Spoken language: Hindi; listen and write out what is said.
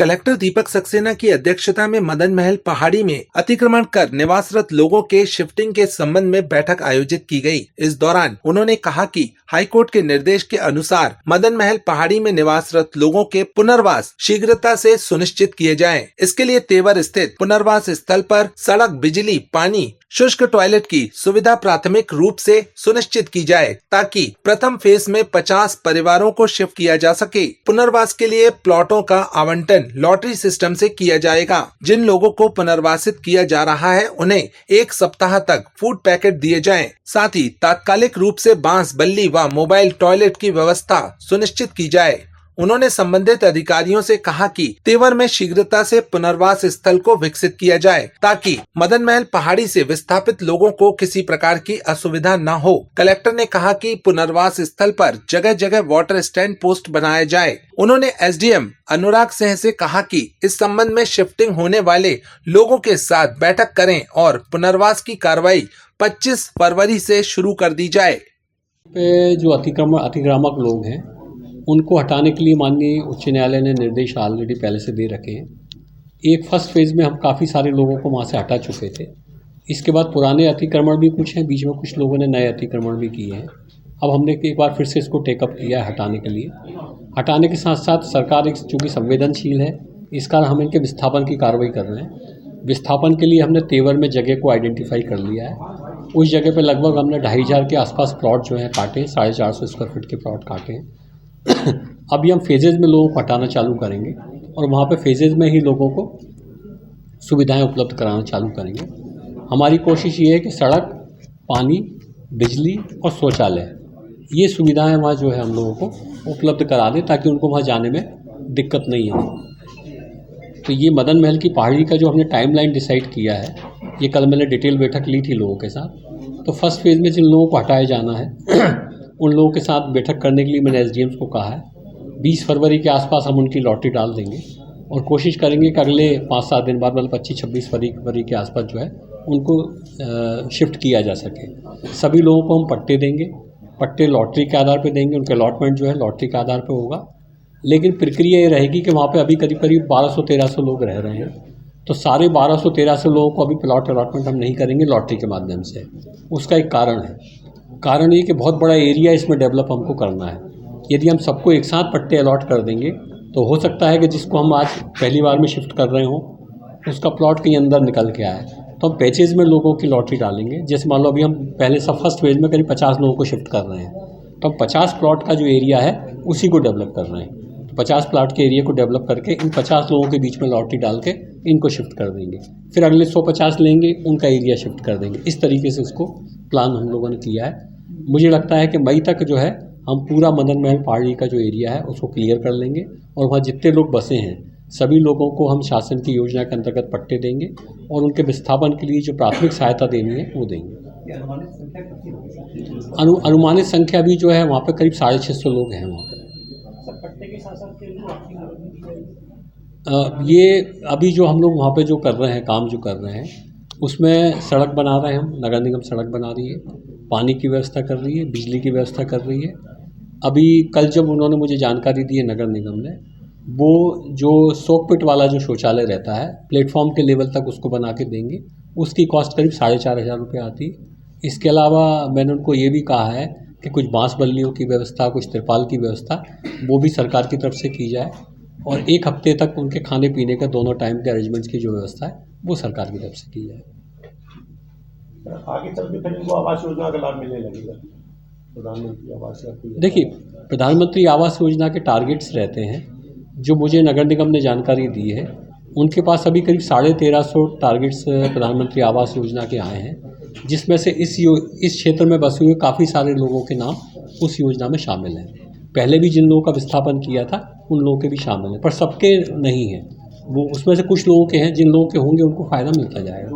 कलेक्टर दीपक सक्सेना की अध्यक्षता में मदन महल पहाड़ी में अतिक्रमण कर निवासरत लोगों के शिफ्टिंग के संबंध में बैठक आयोजित की गई। इस दौरान उन्होंने कहा कि हाईकोर्ट के निर्देश के अनुसार मदन महल पहाड़ी में निवासरत लोगों के पुनर्वास शीघ्रता से सुनिश्चित किए जाएं। इसके लिए तेवर स्थित पुनर्वास स्थल पर सड़क, बिजली, पानी, शुष्क टॉयलेट की सुविधा प्राथमिक रूप से सुनिश्चित की जाए ताकि प्रथम फेज में 50 परिवारों को शिफ्ट किया जा सके। पुनर्वास के लिए प्लॉटों का आवंटन लॉटरी सिस्टम से किया जाएगा। जिन लोगों को पुनर्वासित किया जा रहा है उन्हें 1 सप्ताह तक फूड पैकेट दिए जाएं। साथ ही तात्कालिक रूप से बांस, बल्ली व मोबाइल टॉयलेट की व्यवस्था सुनिश्चित की जाए। उन्होंने संबंधित अधिकारियों से कहा कि तेवर में शीघ्रता से पुनर्वास स्थल को विकसित किया जाए ताकि मदन महल पहाड़ी से विस्थापित लोगों को किसी प्रकार की असुविधा न हो। कलेक्टर ने कहा कि पुनर्वास स्थल पर जगह जगह वाटर स्टैंड पोस्ट बनाया जाए। उन्होंने एसडीएम अनुराग सिंह से कहा कि इस संबंध में शिफ्टिंग होने वाले लोगों के साथ बैठक करें और पुनर्वास की कार्रवाई 25 फरवरी से शुरू कर दी जाए। जो अतिक्रामक लोग हैं उनको हटाने के लिए माननीय उच्च न्यायालय ने निर्देश ऑलरेडी पहले से दे रखे हैं। एक फर्स्ट फेज़ में हम काफ़ी सारे लोगों को वहाँ से हटा चुके थे। इसके बाद पुराने अतिक्रमण भी कुछ हैं, बीच में कुछ लोगों ने नए अतिक्रमण भी किए हैं। अब हमने एक बार फिर से इसको टेकअप किया है हटाने के लिए। हटाने के साथ साथ सरकार एक चूँकि संवेदनशील है, इस कारण हम इनके विस्थापन की कार्रवाई कर रहे हैं। विस्थापन के लिए हमने तेवर में जगह को आइडेंटिफाई कर लिया है। उस जगह पर लगभग हमने 2500 के आसपास प्लॉट जो हैं काटे, 450 स्क्वायर फीट के प्लॉट काटे हैं। अभी हम फेजेज़ में लोगों को हटाना चालू करेंगे और वहाँ पे फेजेज़ में ही लोगों को सुविधाएं उपलब्ध कराना चालू करेंगे। हमारी कोशिश ये है कि सड़क, पानी, बिजली और शौचालय ये सुविधाएं वहाँ जो है हम लोगों को उपलब्ध करा दें ताकि उनको वहाँ जाने में दिक्कत नहीं है। तो ये मदन महल की पहाड़ी का जो हमने टाइमलाइन डिसाइड किया है, ये कल मैंने डिटेल बैठक ली थी लोगों के साथ। तो फर्स्ट फेज़ में जिन लोगों को हटाया जाना है उन लोगों के साथ बैठक करने के लिए मैंने एसडीएम्स को कहा है। 20 फरवरी के आसपास हम उनकी लॉटरी डाल देंगे और कोशिश करेंगे कि अगले 5-7 दिन बाद, मतलब 25-26 फरवरी के आसपास जो है उनको शिफ्ट किया जा सके। सभी लोगों को हम पट्टे देंगे, पट्टे लॉटरी के आधार पर देंगे, उनके अलॉटमेंट जो है लॉटरी के आधार पर होगा। लेकिन प्रक्रिया ये रहेगी कि वहाँ पर अभी करीब 1200-1300 लोग रह रहे हैं, तो सारे 1200-1300 लोगों को अभी प्लॉट अलॉटमेंट हम नहीं करेंगे लॉटरी के माध्यम से। उसका एक कारण ये कि बहुत बड़ा एरिया इसमें डेवलप हमको करना है। यदि हम सबको एक साथ पट्टे अलॉट कर देंगे तो हो सकता है कि जिसको हम आज पहली बार में शिफ्ट कर रहे हों उसका प्लॉट कहीं अंदर निकल के आए। तो हम पैचेज़ में लोगों की लॉटरी डालेंगे। जैसे मान लो अभी हम पहले फर्स्ट फेज़ में करीब 50 लोगों को शिफ्ट कर रहे हैं, तो हम 50 प्लॉट का जो एरिया है उसी को डेवलप कर रहे हैं। तो 50 प्लॉट के एरिया को डेवलप करके इन 50 लोगों के बीच में लॉटरी डाल के इनको शिफ्ट कर देंगे। फिर अगले 150 लेंगे, उनका एरिया शिफ्ट कर देंगे। इस तरीके से उसको प्लान हम लोगों ने किया है। मुझे लगता है कि मई तक जो है हम पूरा मदन महल पहाड़ी का जो एरिया है उसको क्लियर कर लेंगे और वहाँ जितने लोग बसे हैं सभी लोगों को हम शासन की योजना के अंतर्गत पट्टे देंगे और उनके विस्थापन के लिए जो प्राथमिक सहायता देनी है वो देंगे। अनुमानित संख्या भी जो है वहाँ पे करीब 650 लोग हैं वहाँ पे। ये अभी जो हम लोग वहाँ पे जो कर रहे हैं, काम जो कर रहे हैं उसमें सड़क बना रहे हैं हम, नगर निगम सड़क बना रही है, पानी की व्यवस्था कर रही है, बिजली की व्यवस्था कर रही है। अभी कल जब उन्होंने मुझे जानकारी दी है नगर निगम ने, वो जो सोकपिट वाला जो शौचालय रहता है प्लेटफॉर्म के लेवल तक उसको बना के देंगे। उसकी कॉस्ट करीब 4500 रुपये आती है। इसके अलावा मैंने उनको ये भी कहा है कि कुछ बांस बल्लियों की व्यवस्था, कुछ तिरपाल की व्यवस्था वो भी सरकार की तरफ से की जाए और 1 हफ्ते तक उनके खाने पीने का दोनों टाइम के अरेंजमेंट्स की जो व्यवस्था है वो सरकार की तरफ से की जाए। आगे चल के फिर इनको आवास योजना का लाभ मिलने लगेगा। प्रधानमंत्री आवास देखिए, प्रधानमंत्री आवास योजना के टारगेट्स रहते हैं जो मुझे नगर निगम ने जानकारी दी है। उनके पास अभी करीब 1350 टारगेट्स प्रधानमंत्री आवास योजना के आए हैं, जिसमें से इस क्षेत्र में बसे हुए काफ़ी सारे लोगों के नाम उस योजना में शामिल हैं। पहले भी जिन लोगों का विस्थापन किया था उन लोगों के भी शामिल हैं, पर सबके नहीं हैं। वो उसमें से कुछ लोगों के हैं, जिन लोगों के होंगे उनको फ़ायदा मिलता जाएगा।